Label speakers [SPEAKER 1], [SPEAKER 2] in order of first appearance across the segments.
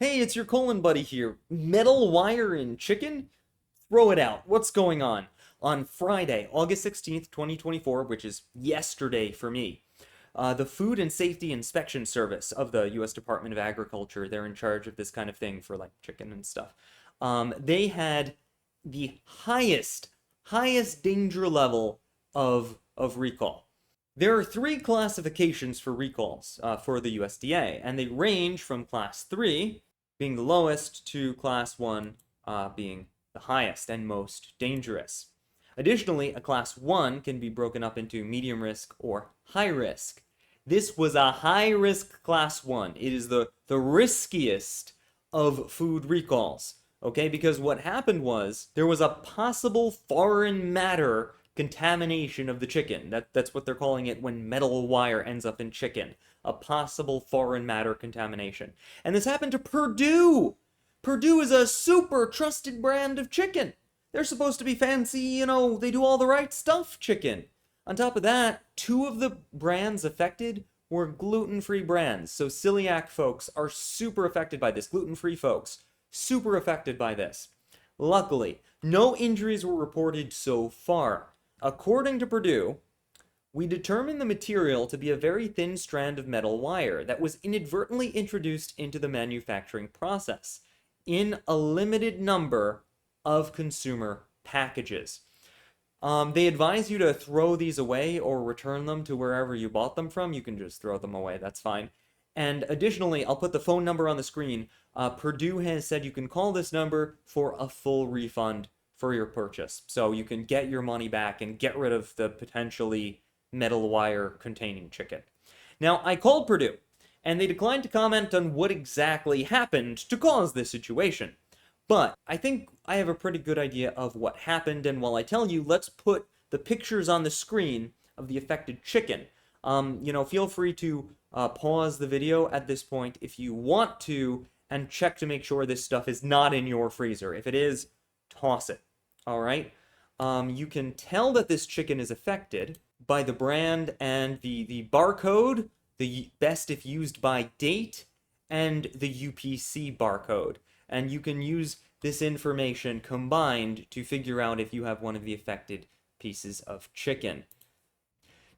[SPEAKER 1] Hey, it's your colon buddy here. Metal wire in chicken? Throw it out. What's going on? On Friday, August 16th, 2024, which is yesterday for me, the Food and Safety Inspection Service of the U.S. Department of Agriculture, they're in charge of this kind of thing for like chicken and stuff. They had the highest danger level of recall. There are three classifications for recalls for the USDA, and they range from Class 3, being the lowest, to Class 1 being the highest and most dangerous. Additionally, a Class 1 can be broken up into medium risk or high risk. This was a high risk Class 1. It is the riskiest of food recalls, okay? Because what happened was there was a possible foreign matter contamination of the chicken. That's what they're calling it when metal wire ends up in chicken. A possible foreign matter contamination. And this happened to Perdue. Perdue is a super trusted brand of chicken. They're supposed to be fancy, they do all the right stuff chicken. On top of that, two of the brands affected were gluten-free brands. So celiac folks are super affected by this. Gluten-free folks, super affected by this. Luckily, no injuries were reported so far. According to Perdue, we determined the material to be a very thin strand of metal wire that was inadvertently introduced into the manufacturing process in a limited number of consumer packages. They advise you to throw these away or return them to wherever you bought them from. You can just throw them away, that's fine. And additionally, I'll put the phone number on the screen. Perdue has said you can call this number for a full refund for your purchase. So you can get your money back and get rid of the potentially metal wire containing chicken. Now, I called Perdue, and they declined to comment on what exactly happened to cause this situation. But I think I have a pretty good idea of what happened, and while I tell you, let's put the pictures on the screen of the affected chicken. Feel free to pause the video at this point if you want to, and check to make sure this stuff is not in your freezer. If it is, toss it. All right? You can tell that this chicken is affected by the brand and the barcode, the best if used by date, and the UPC barcode. And you can use this information combined to figure out if you have one of the affected pieces of chicken.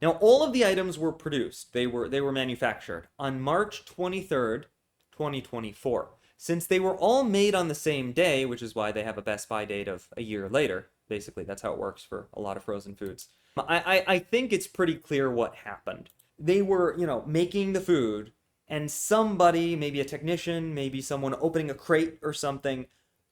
[SPEAKER 1] Now, all of the items were produced. They were manufactured on March 23rd, 2024. Since they were all made on the same day, which is why they have a best by date of a year later, basically, that's how it works for a lot of frozen foods. I think it's pretty clear what happened. They were, making the food, and somebody, maybe a technician, maybe someone opening a crate or something,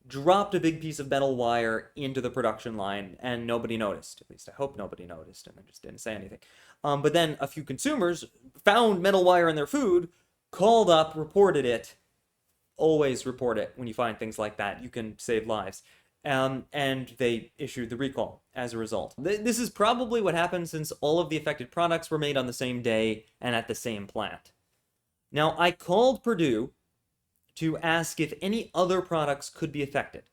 [SPEAKER 1] dropped a big piece of metal wire into the production line, and nobody noticed. At least I hope nobody noticed, and I just didn't say anything. But then a few consumers found metal wire in their food, called up, reported it. Always report it when you find things like that. You can save lives. And they issued the recall as a result. This is probably what happened since all of the affected products were made on the same day and at the same plant. Now, I called Perdue to ask if any other products could be affected.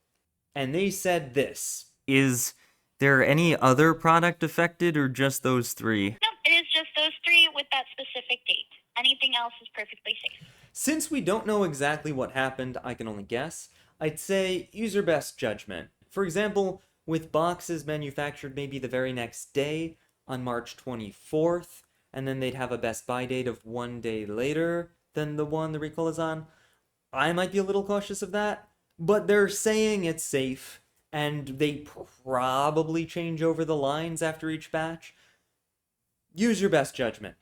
[SPEAKER 1] And they said this. Is there any other product affected or just those three?
[SPEAKER 2] No, it is just those three with that specific date. Anything else is perfectly safe.
[SPEAKER 1] Since we don't know exactly what happened, I can only guess. I'd say use your best judgment. For example, with boxes manufactured maybe the very next day on March 24th, and then they'd have a best by date of one day later than the one the recall is on, I might be a little cautious of that, but they're saying it's safe, and they probably change over the lines after each batch. Use your best judgment.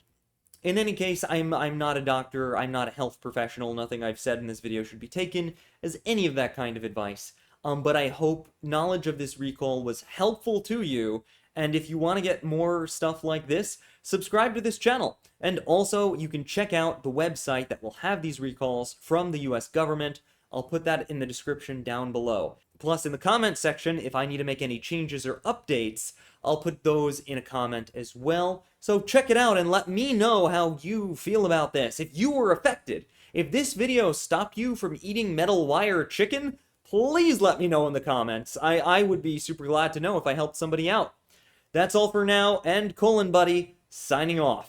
[SPEAKER 1] In any case, I'm not a doctor, I'm not a health professional, nothing I've said in this video should be taken as any of that kind of advice. But I hope knowledge of this recall was helpful to you, and if you want to get more stuff like this, subscribe to this channel. And also, you can check out the website that will have these recalls from the US government. I'll put that in the description down below. Plus, in the comment section, if I need to make any changes or updates, I'll put those in a comment as well. So check it out and let me know how you feel about this. If you were affected, if this video stopped you from eating metal wire chicken, please let me know in the comments. I would be super glad to know if I helped somebody out. That's all for now, and Colon Buddy, signing off.